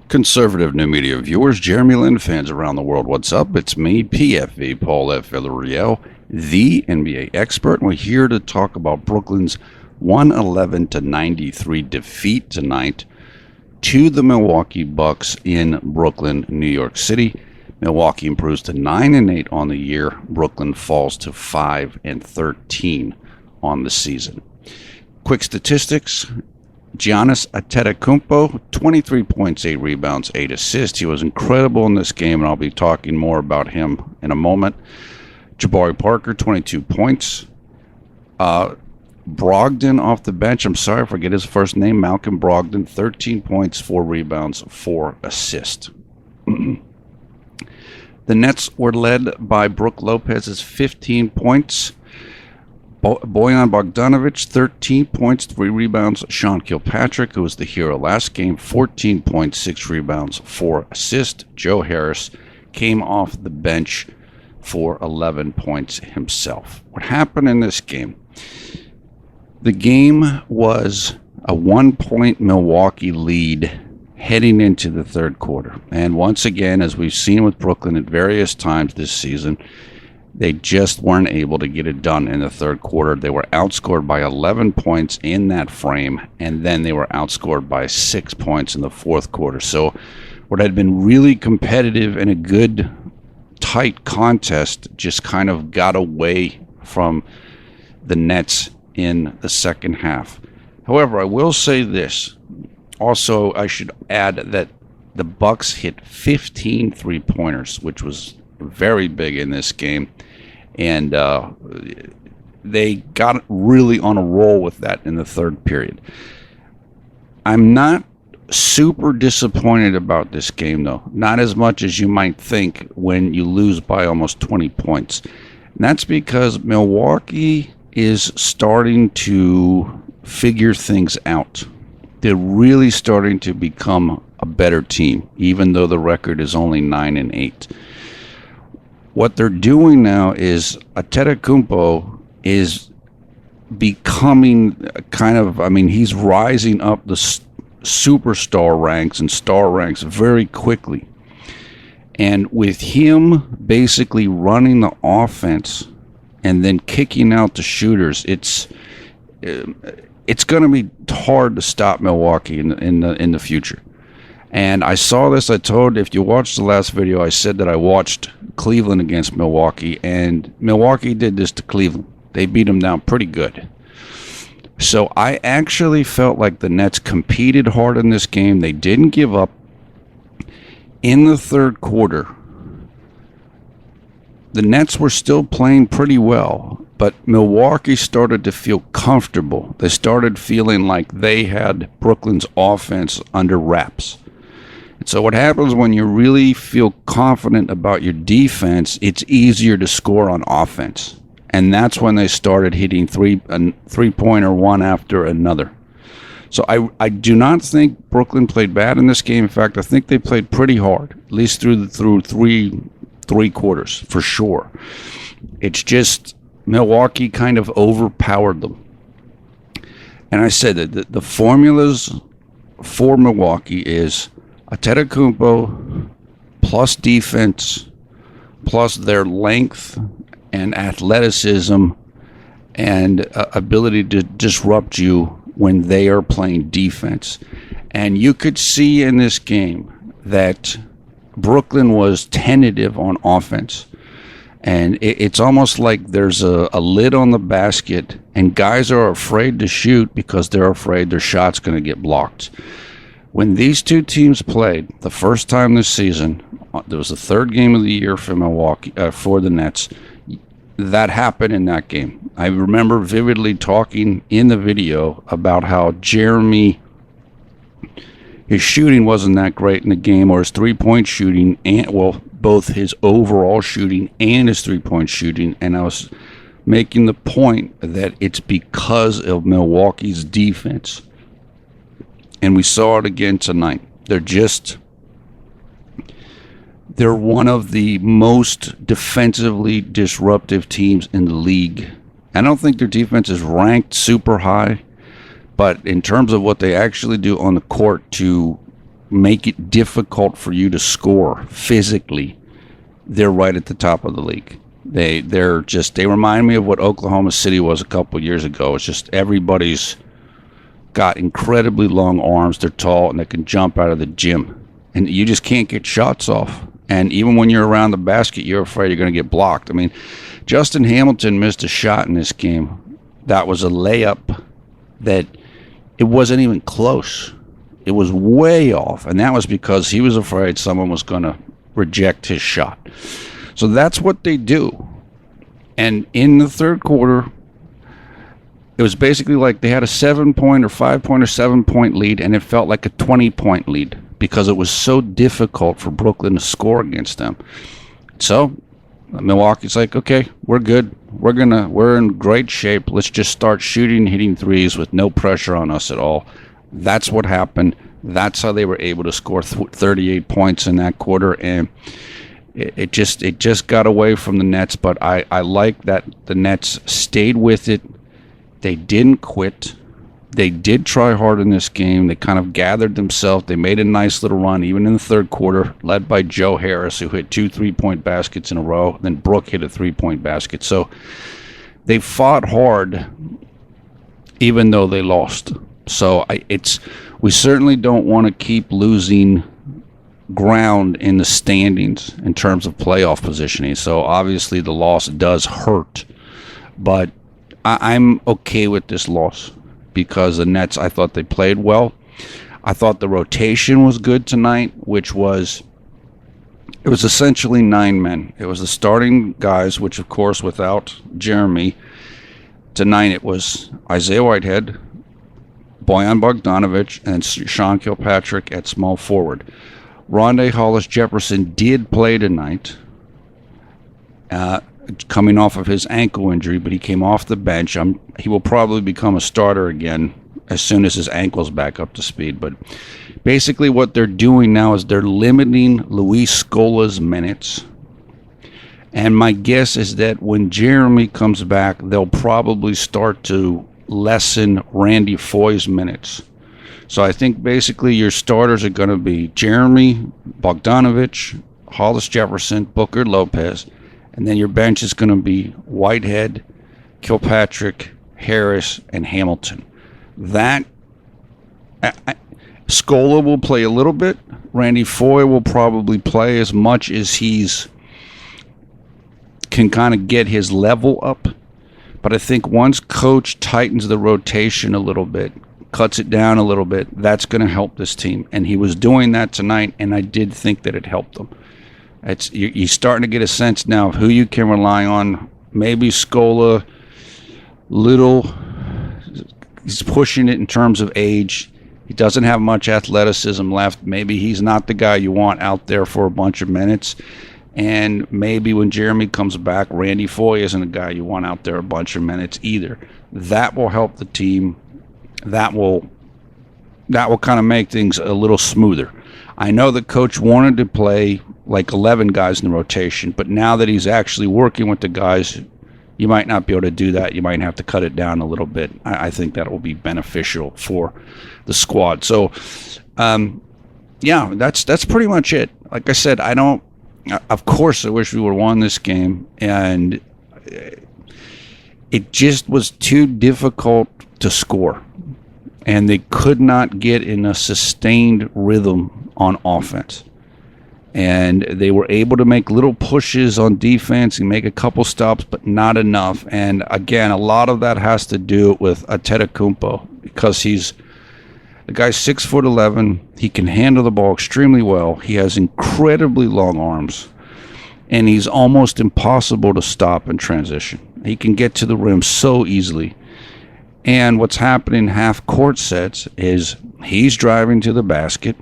Conservative new media viewers, JLin fans around the world, what's up? It's me, PFV, Paul F. Villarreal, the NBA expert, and we're here to talk about Brooklyn's 111-93 defeat tonight to the Milwaukee Bucks in Brooklyn, New York City. Milwaukee improves to 9-8 on the year. Brooklyn falls to 5-13 on the season. Quick statistics. Giannis Antetokounmpo, 23 points, 8 rebounds, 8 assists. He was incredible in this game, and I'll be talking more about him in a moment. Jabari Parker, 22 points. Brogdon off the bench. I'm sorry, I forget his first name. Malcolm Brogdon, 13 points, 4 rebounds, 4 assists. The Nets were led by Brook Lopez's 15 points. Bojan Bogdanovic, 13 points, 3 rebounds. Sean Kilpatrick, who was the hero last game, 14 points, 6 rebounds, 4 assists. Joe Harris came off the bench for 11 points himself. What happened in this game? The game was a 1-point Milwaukee lead heading into the third quarter. And once again, as we've seen with Brooklyn at various times this season, they just weren't able to get it done in the third quarter. They were outscored by 11 points in that frame, and then they were outscored by 6 points in the fourth quarter. So what had been really competitive and a good, tight contest just kind of got away from the Nets in the second half. However, I will say this. Also, I should add that the Bucks hit 15 three-pointers, which was very big in this game, and they got really on a roll with that in the third period. I'm not super disappointed about this game, though. Not as much as you might think when you lose by almost 20 points. And that's because Milwaukee is starting to figure things out. They're really starting to become a better team, even though the record is only 9-8. What they're doing now is Antetokounmpo is becoming kind of, he's rising up the superstar ranks and star ranks very quickly. And with him basically running the offense and then kicking out the shooters, it's going to be hard to stop Milwaukee in the future. And I saw this. If you watched the last video, I said that I watched Cleveland against Milwaukee, and Milwaukee did this to Cleveland. They beat them down pretty good. So I actually felt like the Nets competed hard in this game. They didn't give up. In the third quarter, the Nets were still playing pretty well, but Milwaukee started to feel comfortable. They started feeling like they had Brooklyn's offense under wraps. And so what happens when you really feel confident about your defense, it's easier to score on offense. And that's when they started hitting three-pointer one after another. So I do not think Brooklyn played bad in this game. In fact, I think they played pretty hard, at least through three quarters, for sure. It's just Milwaukee kind of overpowered them. And I said that the formulas for Milwaukee is Antetokounmpo plus defense plus their length and athleticism and ability to disrupt you when they are playing defense. And you could see in this game that Brooklyn was tentative on offense. And it's almost like there's a lid on the basket, and guys are afraid to shoot because they're afraid their shot's going to get blocked. When these two teams played the first time this season, there was the third game of the year for Milwaukee, for the Nets. That happened in that game. I remember vividly talking in the video about how Jeremy, his shooting wasn't that great in the game, or his three-point shooting, both his overall shooting and his three-point shooting, and I was making the point that it's because of Milwaukee's defense. And we saw it again tonight. They're one of the most defensively disruptive teams in the league. I don't think their defense is ranked super high, but in terms of what they actually do on the court to make it difficult for you to score physically, they're right at the top of the league. They remind me of what Oklahoma City was a couple years ago. It's just everybody's got incredibly long arms. They're tall and they can jump out of the gym, and you just can't get shots off. And even when you're around the basket, you're afraid you're going to get blocked. I mean, Justin Hamilton missed a shot in this game that was a layup that it wasn't even close. It was way off, and that was because he was afraid someone was going to reject his shot. So that's what they do. And in the third quarter, it was basically like they had a 7-point or 5-point or 7-point lead, and it felt like a 20-point lead because it was so difficult for Brooklyn to score against them. So Milwaukee's like, okay, we're good. We're in great shape. Let's just start shooting, hitting threes with no pressure on us at all. That's what happened. That's how they were able to score 38 points in that quarter, and it just got away from the Nets. But I like that the Nets stayed with it. They didn't quit. They did try hard in this game. They kind of gathered themselves. They made a nice little run, even in the third quarter, led by Joe Harris, who hit 2 3-point baskets in a row. Then Brooke hit a 3-point basket. So they fought hard, even though they lost. So we certainly don't want to keep losing ground in the standings in terms of playoff positioning. So obviously the loss does hurt, but I'm okay with this loss because the Nets, I thought they played well. I thought the rotation was good tonight, it was essentially 9 men. It was the starting guys, which of course without Jeremy, tonight it was Isaiah Whitehead, Bojan Bogdanovic, and Sean Kilpatrick at small forward. Rondé Hollis-Jefferson did play tonight, coming off of his ankle injury, but he came off the bench. He will probably become a starter again as soon as his ankle's back up to speed. But basically what they're doing now is they're limiting Luis Scola's minutes. And my guess is that when Jeremy comes back, they'll probably start to lessen Randy Foye's minutes. So I think basically your starters are going to be Jeremy, Bogdanovic, Hollis-Jefferson, Booker, Lopez, and then your bench is going to be Whitehead, Kilpatrick, Harris, and Hamilton. Scola will play a little bit. Randy Foye will probably play as much as can kind of get his level up. But I think once coach tightens the rotation a little bit, cuts it down a little bit, that's going to help this team. And he was doing that tonight, and I did think that it helped them. You're starting to get a sense now of who you can rely on. Maybe Scola, he's pushing it in terms of age. He doesn't have much athleticism left. Maybe he's not the guy you want out there for a bunch of minutes. And maybe when Jeremy comes back, Randy Foye isn't a guy you want out there a bunch of minutes either. That will help the team. That will kind of make things a little smoother. I know the coach wanted to play like 11 guys in the rotation, but now that he's actually working with the guys, you might not be able to do that. You might have to cut it down a little bit. I think that will be beneficial for the squad. So, that's pretty much it. Like I said, of course, I wish we would have won this game, and it just was too difficult to score. And they could not get in a sustained rhythm on offense. And they were able to make little pushes on defense and make a couple stops, but not enough. And again, a lot of that has to do with Antetokounmpo because the guy's 6'11". He can handle the ball extremely well. He has incredibly long arms, and he's almost impossible to stop in transition. He can get to the rim so easily. And what's happening in half-court sets is he's driving to the basket,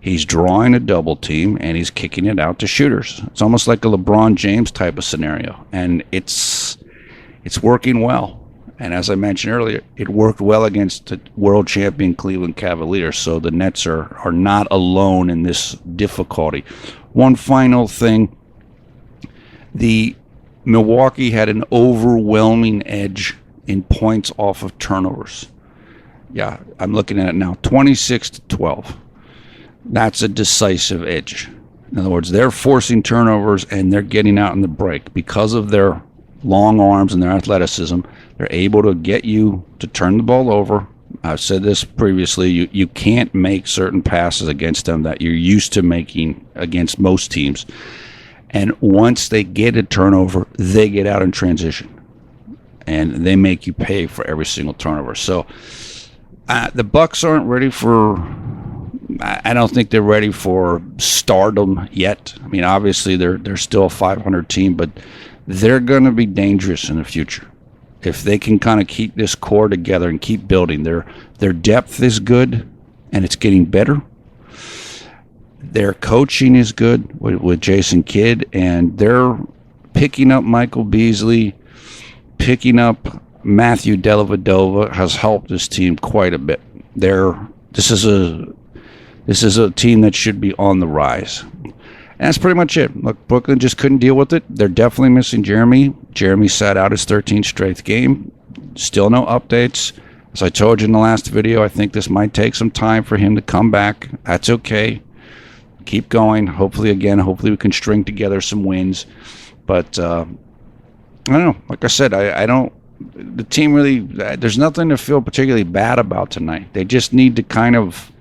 he's drawing a double team, and he's kicking it out to shooters. It's almost like a LeBron James type of scenario, and it's working well. And as I mentioned earlier, it worked well against the world champion Cleveland Cavaliers, so the Nets are not alone in this difficulty. One final thing, the Milwaukee had an overwhelming edge in points off of turnovers. Yeah, I'm looking at it now, 26-12. That's a decisive edge. In other words, they're forcing turnovers and they're getting out in the break. Because of their long arms and their athleticism, they're able to get you to turn the ball over. I've said this previously, you can't make certain passes against them that you're used to making against most teams. And once they get a turnover, they get out in transition. And they make you pay for every single turnover. So the Bucks aren't ready for... I don't think they're ready for stardom yet. I mean, obviously, they're still a 500 team, but they're going to be dangerous in the future. If they can kind of keep this core together and keep building, their depth is good, and it's getting better. Their coaching is good with Jason Kidd, and they're picking up Michael Beasley, picking up Matthew Dellavedova has helped this team quite a bit. This is a team that should be on the rise. And that's pretty much it. Look, Brooklyn just couldn't deal with it. They're definitely missing Jeremy. Jeremy sat out his 13th straight game. Still no updates. As I told you in the last video, I think this might take some time for him to come back. That's okay. Keep going. Hopefully we can string together some wins. But I don't know. Like I said, the team really, there's nothing to feel particularly bad about tonight. They just need to kind of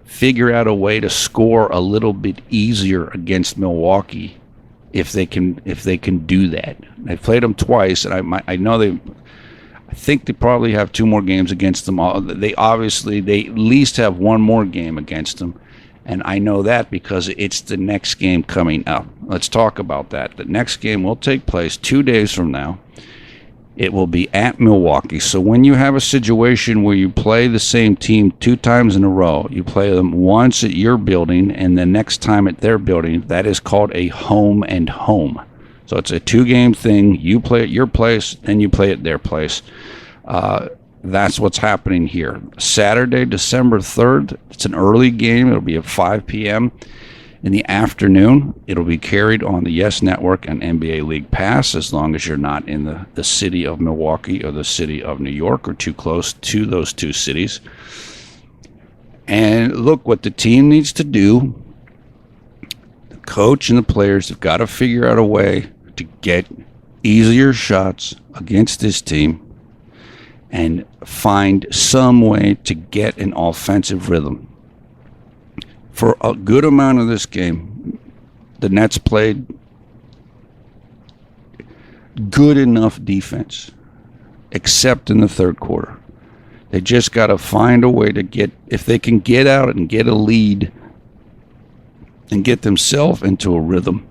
figure out a way to score a little bit easier against Milwaukee if they can do that. They played them twice, and I think they probably have 2 more games against them. They at least have 1 more game against them, and I know that because it's the next game coming up. Let's talk about that. The next game will take place 2 days from now. It will be at Milwaukee. So when you have a situation where you play the same team 2 times in a row, you play them once at your building and the next time at their building, that is called a home and home. So it's a 2-game thing. You play at your place, then you play at their place. That's what's happening here. Saturday, December 3rd, it's an early game. It'll be at 5 p.m. in the afternoon. It'll be carried on the YES Network and NBA League Pass as long as you're not in the city of Milwaukee or the city of New York or too close to those 2 cities. And look, what the team needs to do, the coach and the players have got to figure out a way to get easier shots against this team and find some way to get an offensive rhythm. For a good amount of this game, the Nets played good enough defense, except in the third quarter. They just got to find a way to if they can get out and get a lead and get themselves into a rhythm,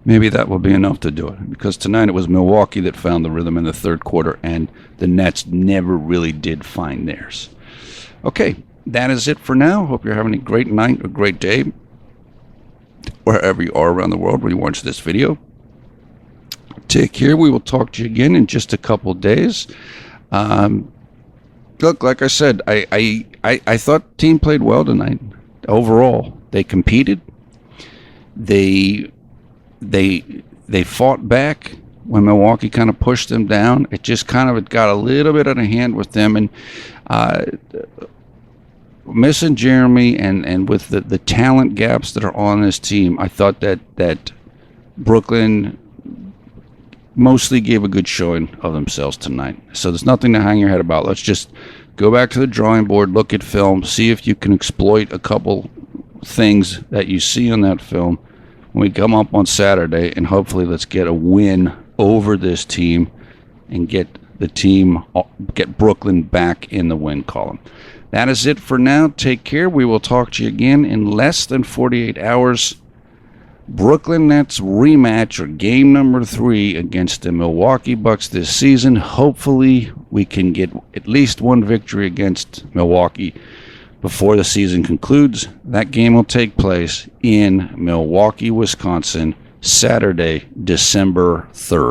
maybe that will be enough to do it. Because tonight it was Milwaukee that found the rhythm in the third quarter, and the Nets never really did find theirs. Okay. That is it for now. Hope you're having a great night or great day, wherever you are around the world where you watch this video. Take care. We will talk to you again in just a couple of days. Look, like I said, I thought the team played well tonight. Overall, they competed. They fought back when Milwaukee kind of pushed them down. It just it got a little bit out of hand with them, and missing Jeremy and with the talent gaps that are on this team, I thought that Brooklyn mostly gave a good showing of themselves tonight. So there's nothing to hang your head about. Let's just go back to the drawing board, look at film, see if you can exploit a couple things that you see on that film when we come up on Saturday, and hopefully let's get a win over this team and get Brooklyn back in the win column. That is it for now. Take care. We will talk to you again in less than 48 hours. Brooklyn Nets rematch, or game number 3 against the Milwaukee Bucks this season. Hopefully we can get at least 1 victory against Milwaukee before the season concludes. That game will take place in Milwaukee, Wisconsin, Saturday, December 3rd.